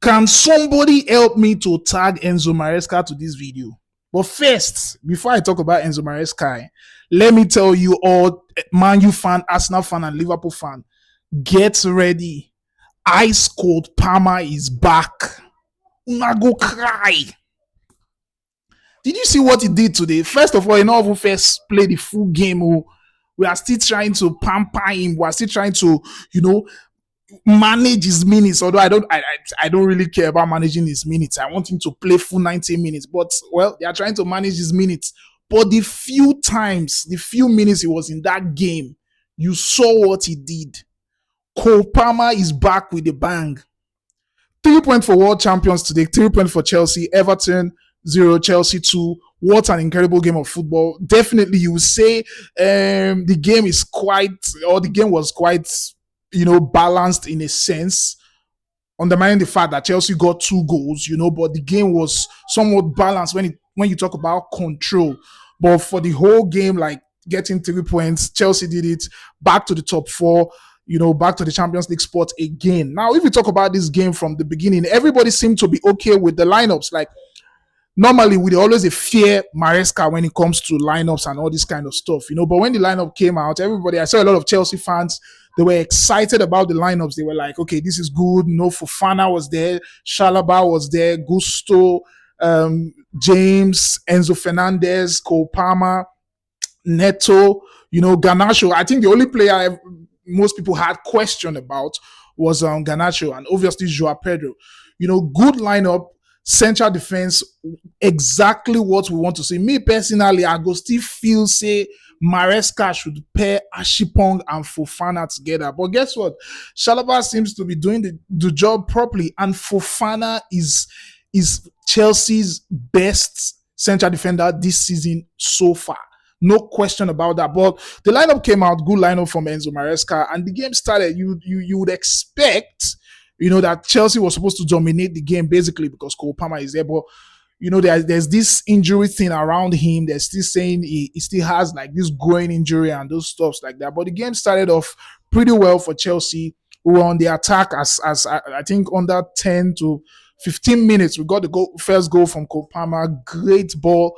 Can somebody help me to tag Enzo Maresca to this video? But first, before I talk about Enzo Maresca, let me tell you all, Man U fan, Arsenal fan, and Liverpool fan, get ready. Ice Cold Palmer is back. Una go cry. Did you see what he did today? First of all, he not even first play the full game. We are still trying to pamper him. We are still trying to, manage his minutes. Although I don't really care about managing his minutes. I want him to play full 90 minutes. But well, they are trying to manage his minutes. But the few minutes he was in that game, you saw what he did. Cole Palmer is back with a bang. 3 points for world champions today. 3 points for Chelsea. Everton 0, Chelsea 2. What an incredible game of football. Definitely, you would say the game was quite, balanced in a sense, undermining the fact that Chelsea got 2 goals, but the game was somewhat balanced when you talk about control. But for the whole game, like getting 3 points, Chelsea did it, back to the top 4, back to the Champions League spot again. Now, if we talk about this game from the beginning, everybody seemed to be okay with the lineups. Like, normally, we always fear Maresca when it comes to lineups and all this kind of stuff, But when the lineup came out, I saw a lot of Chelsea fans, they were excited about the lineups. They were like, okay, this is good. Fofana was there. Chalobah was there. Gusto, James, Enzo Fernandez, Cole Palmer, Neto, Garnacho. I think the only player most people had question about was Garnacho, and obviously Joao Pedro. Good lineup. Central defense, exactly what we want to see. Me personally, I go still feel say Maresca should pair Ashipong and Fofana together. But guess what? Chalobah seems to be doing the job properly, and Fofana is Chelsea's best central defender this season so far. No question about that. But the lineup came out, good lineup from Enzo Maresca, and the game started. You would expect that Chelsea was supposed to dominate the game basically because Cole Palmer is there. But, there's this injury thing around him. They're still saying he still has like this groin injury and those stuffs like that. But the game started off pretty well for Chelsea. We were on the attack as I think under 10 to 15 minutes. We got the first goal from Cole Palmer. Great ball,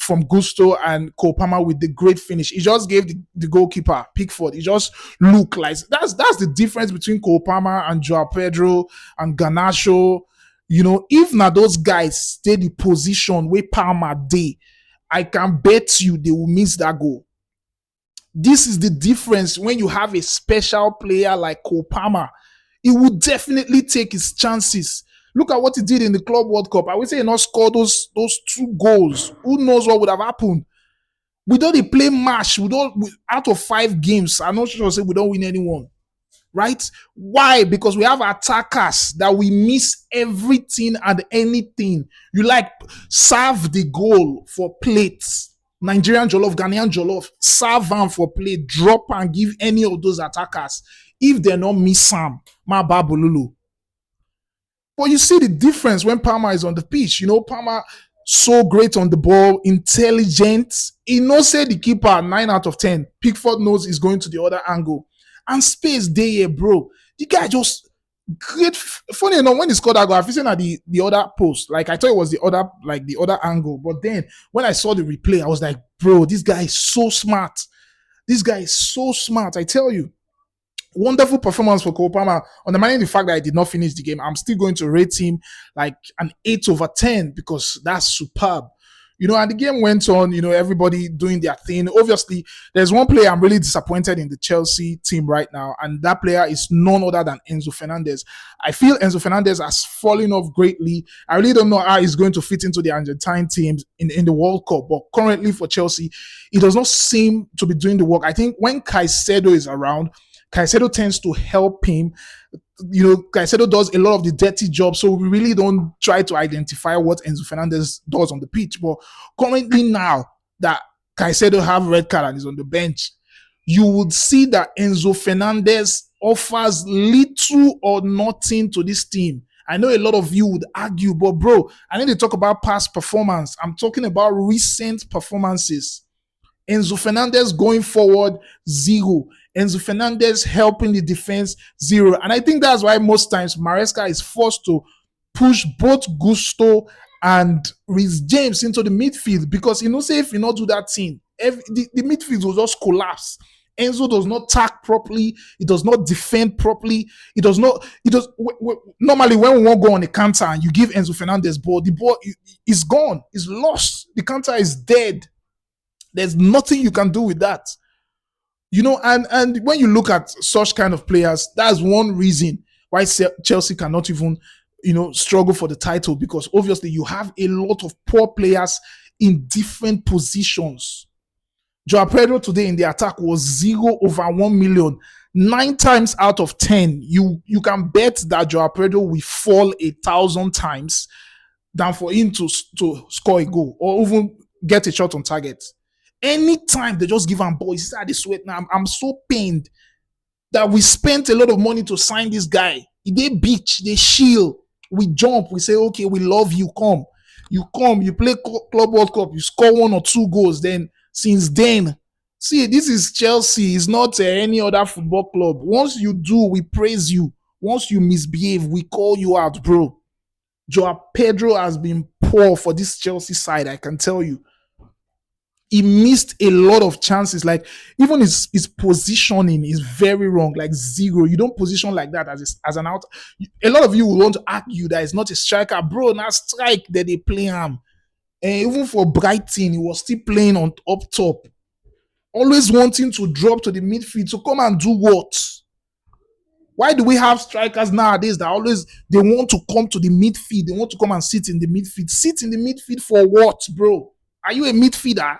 from Gusto, and Cole Palmer with the great finish. He just gave the goalkeeper, Pickford. He just looked like that's the difference between Cole Palmer and Joao Pedro and Garnacho. If not those guys stay the position where Palmer did, I can bet you they will miss that goal. This is the difference when you have a special player like Cole Palmer. He would definitely take his chances. Look at what he did in the Club World Cup. I would say he not score those 2 goals. Who knows what would have happened? We don't play match. Out of 5 games, I'm not sure say we don't win anyone. Right? Why? Because we have attackers that we miss everything and anything. You serve the goal for plates. Nigerian jollof, Ghanaian jollof, serve them for plate, drop and give any of those attackers. If they're not miss Sam, ma babolulu. But you see the difference when Palmer is on the pitch. Palmer so great on the ball, intelligent. He knows say the keeper 9 out of 10. Pickford knows he's going to the other angle. And space day here, bro. The guy just great. Funny enough, when he scored that goal, I was at the other post. Like I thought it was the other angle. But then when I saw the replay, I was like, bro, this guy is so smart. I tell you. Wonderful performance for Cole Palmer. Undermining the fact that I did not finish the game, I'm still going to rate him like an 8 over 10 because that's superb. And the game went on, everybody doing their thing. Obviously, there's one player I'm really disappointed in the Chelsea team right now, and that player is none other than Enzo Fernandez. I feel Enzo Fernandez has fallen off greatly. I really don't know how he's going to fit into the Argentine teams in the World Cup, but currently for Chelsea, he does not seem to be doing the work. I think when Caicedo is around, Caicedo tends to help him. Caicedo does a lot of the dirty job, so we really don't try to identify what Enzo Fernandez does on the pitch. But currently now that Caicedo have red card and is on the bench, you would see that Enzo Fernandez offers little or nothing to this team. I know a lot of you would argue, but bro, I need to talk about past performance. I'm talking about recent performances. Enzo Fernandez going forward, 0. Enzo Fernandez helping the defense, zero. And I think that's why most times Maresca is forced to push both Gusto and Reece James into the midfield because say if you not do that thing, the midfield will just collapse. Enzo does not tack properly. He does not defend properly. He does not. He does normally when we won't go on a counter and you give Enzo Fernandez ball, the ball is gone. It's lost. The counter is dead. There's nothing you can do with that. And when you look at such kind of players, that's one reason why Chelsea cannot even struggle for the title, because obviously you have a lot of poor players in different positions. Joao Pedro today in the attack was 0/1 million. 9 times out of 10, you can bet that Joao Pedro will fall 1,000 times than for him to score a goal or even get a shot on target. Anytime they just give him ball, he says, "I sweat now. I'm so pained that we spent a lot of money to sign this guy. They beach, they shield, we jump, we say, okay, we love you. Come, you play Club World Cup, you score 1 or 2 goals. Then since then, see, this is Chelsea. It's not any other football club. Once you do, we praise you. Once you misbehave, we call you out, bro." Joao Pedro has been poor for this Chelsea side, I can tell you. He missed a lot of chances. Like, even his positioning is very wrong, like zero. You don't position like that as an out. A lot of you will want to argue that it's not a striker. Bro, now strike that they play him. And even for Brighton, he was still playing on up top. Always wanting to drop to the midfield to come and do what? Why do we have strikers nowadays that they want to come to the midfield? They want to come and sit in the midfield. Sit in the midfield for what, bro? Are you a midfielder?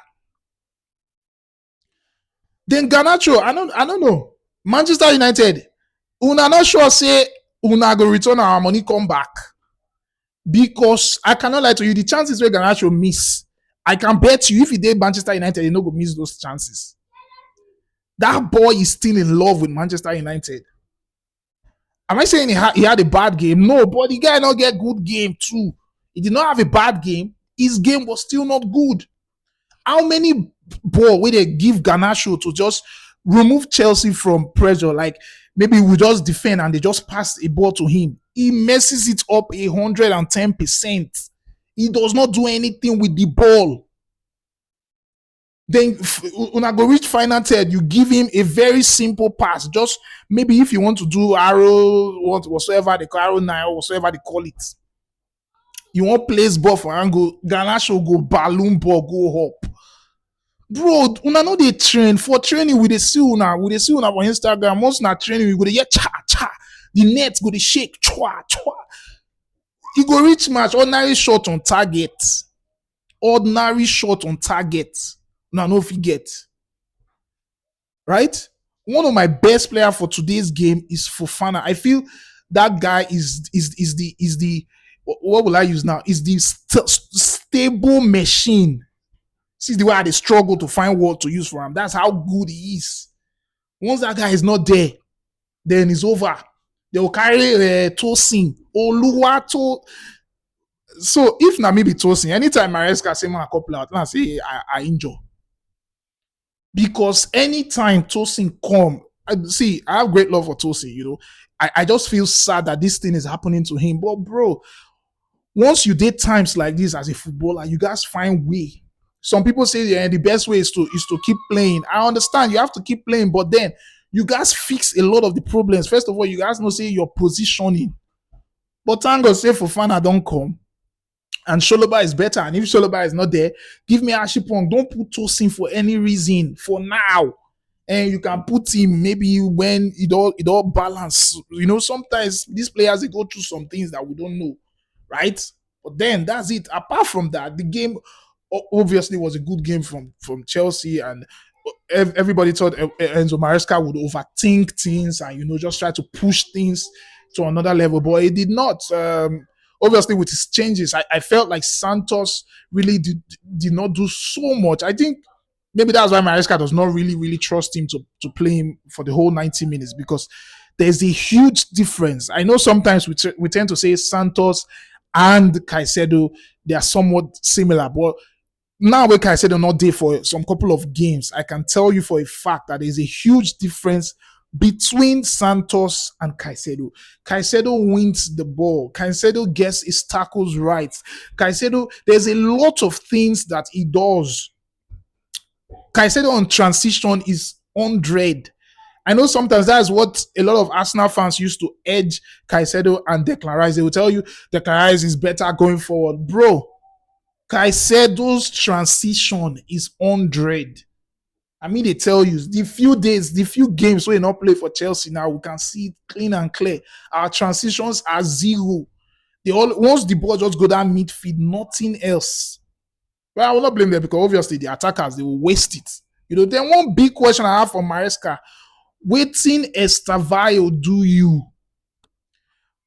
Then Garnacho, I don't know. Manchester United, una not sure say una go return our money come back. Because I cannot lie to you, the chances where Garnacho miss, I can bet you if he did Manchester United, he no go miss those chances. That boy is still in love with Manchester United. Am I saying he had a bad game? No, but the guy not get good game too. He did not have a bad game. His game was still not good. How many ball will they give Garnacho to just remove Chelsea from pressure? Like, maybe we just defend and they just pass a ball to him. He messes it up 110%. He does not do anything with the ball. Then when I go reach final third, you give him a very simple pass. Just maybe if you want to do arrow, whatsoever they call arrow 9 or whatsoever they call it. You want place ball for angle, Garnacho go balloon ball, go up. Bro, una know they train. For training, we dey see una for Instagram. Once na training, we go dey hear cha cha. The net go dey shake, chwa chwa. He go reach match, ordinary shot on target. Ordinary shot on target. Now no forget. Right? One of my best player for today's game is Fofana. I feel that guy is the what will I use now? Is the stable machine. See the way they struggle to find word to use for him. That's how good he is. Once that guy is not there, then it's over. They will carry Tosin, Oluwato. So if na maybe Tosin, anytime Maresca say man a couple out, I say I injure. Because anytime Tosin come, I have great love for Tosin, I just feel sad that this thing is happening to him. But bro, once you date times like this as a footballer, you guys find way. Some people say the best way is to keep playing. I understand you have to keep playing, but then you guys fix a lot of the problems. First of all, you guys know say your positioning. But thank God say Fofana don't come. And Sholoba is better. And if Sholoba is not there, give me Ashipong. Don't put Tosin for any reason for now. And you can put him maybe when it all balance. Sometimes these players they go through some things that we don't know, right? But then that's it. Apart from that, the game obviously was a good game from Chelsea, and everybody thought Enzo Maresca would overthink things and just try to push things to another level, but he did not. Obviously, with his changes, I felt like Santos really did not do so much. I think maybe that's why Maresca does not really trust him to play him for the whole 90 minutes, because there's a huge difference. I know sometimes we tend to say Santos and Caicedo, they are somewhat similar, but now we can say they're not there for some couple of games. I can tell you for a fact that there's a huge difference between Santos and Caicedo. Caicedo wins the ball. Caicedo gets his tackles right. Caicedo, there's a lot of things that he does. Caicedo on transition is 100. I know sometimes that's what a lot of Arsenal fans used to edge Caicedo and Declan Rice. They will tell you Declan Rice is better going forward. Bro, Caicedo's transition is 100. I mean, they tell you the few days, the few games where you not play for Chelsea now, we can see it clean and clear. Our transitions are zero. They all once the ball just go down midfield, nothing else. Well, I will not blame them because obviously the attackers they will waste it. Then one big question I have for Maresca: waiting Estavayo do you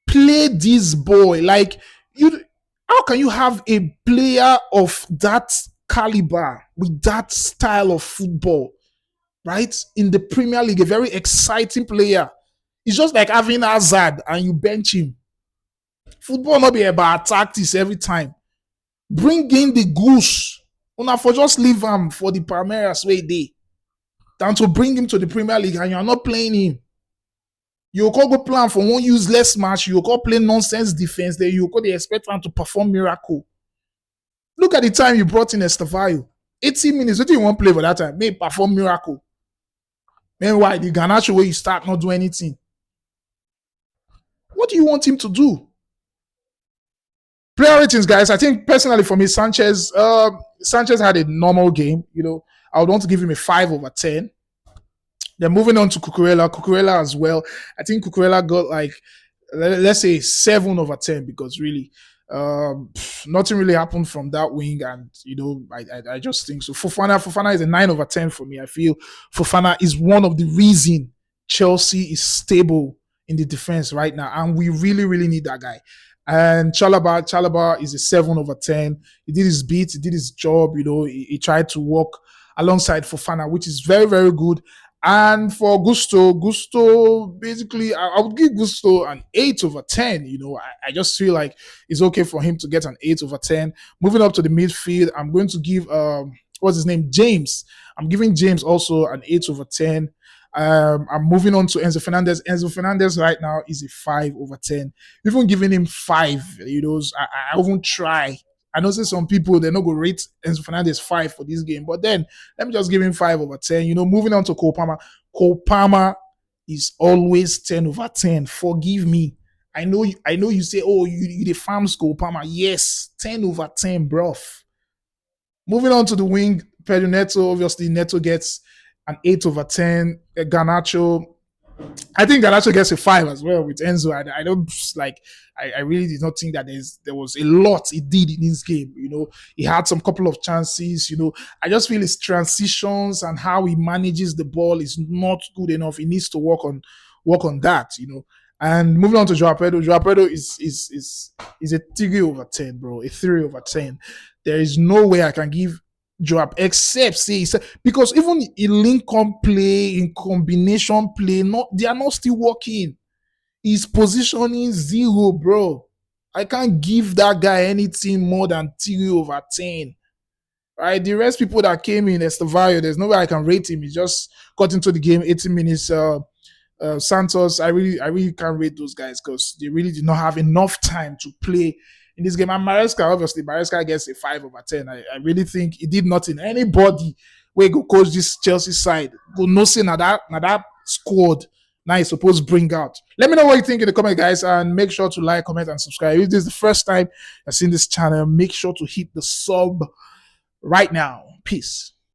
play this boy like you? How can you have a player of that caliber with that style of football, right? In the Premier League, a very exciting player. It's just like having Hazard and you bench him. Football not be about tactics every time. Bring in the goose. Una for just leave him for the Palmeiras way day. Than to bring him to the Premier League and you're not playing him. You can't go plan for one useless match. You can't play nonsense defense. Then you can't expect him to perform miracle. Look at the time you brought in Estavayo. 80 minutes. What do you want to play for that time? Maybe perform miracle. Meanwhile, the Garnacho where you start not do anything. What do you want him to do? Player ratings, guys. I think personally for me, Sanchez had a normal game. I would want to give him a 5/10. Then moving on to Cucurella as well. I think Cucurella got like, let's say 7/10 because really, nothing really happened from that wing, and I just think so. Fofana is a 9/10 for me. I feel Fofana is one of the reason Chelsea is stable in the defense right now, and we really, really need that guy. And Chalaba is a 7/10. He did his bit, he did his job. He tried to work alongside Fofana, which is very, very good. And for Gusto, basically, I would give Gusto an 8/10. I just feel like it's okay for him to get an 8/10. Moving up to the midfield, I'm going to give what's his name, James. I'm giving James also an 8/10. I'm moving on to Enzo Fernandez. Enzo Fernandez right now is a 5/10. Even giving him 5, I won't try. I know some people they're not going to rate Enzo Fernandez 5 for this game, but then let me just give him 5/10. Moving on to Cole Palmer. Cole Palmer is always 10/10. Forgive me. I know you say, oh, you the farms Cole Palmer. Yes, 10/10, bruv. Moving on to the wing, Pedro Neto. Obviously, Neto gets an 8/10. Garnacho. I think Garnacho gets a 5 as well with Enzo. I don't like. I really did not think that there was a lot he did in this game. He had some couple of chances. I just feel his transitions and how he manages the ball is not good enough. He needs to work on that. And moving on to Joao Pedro. Joao Pedro is a 3/10, bro. A 3/10. There is no way I can give Joab except because even in link-up play, in combination play, they are not still working. His positioning 0, bro. I can't give that guy anything more than 3/10. Right? The rest people that came in, Estavayo, there's no way I can rate him. He just got into the game 80 minutes. Santos, I really can't rate those guys because they really did not have enough time to play in this game. And Maresca gets a 5/10. I really think he did nothing. Anybody where go coach this Chelsea side, go no say now that squad now he's supposed to bring out. Let me know what you think in the comment, guys, and make sure to like, comment, and subscribe. If this is the first time you've seen this channel, make sure to hit the sub right now. Peace.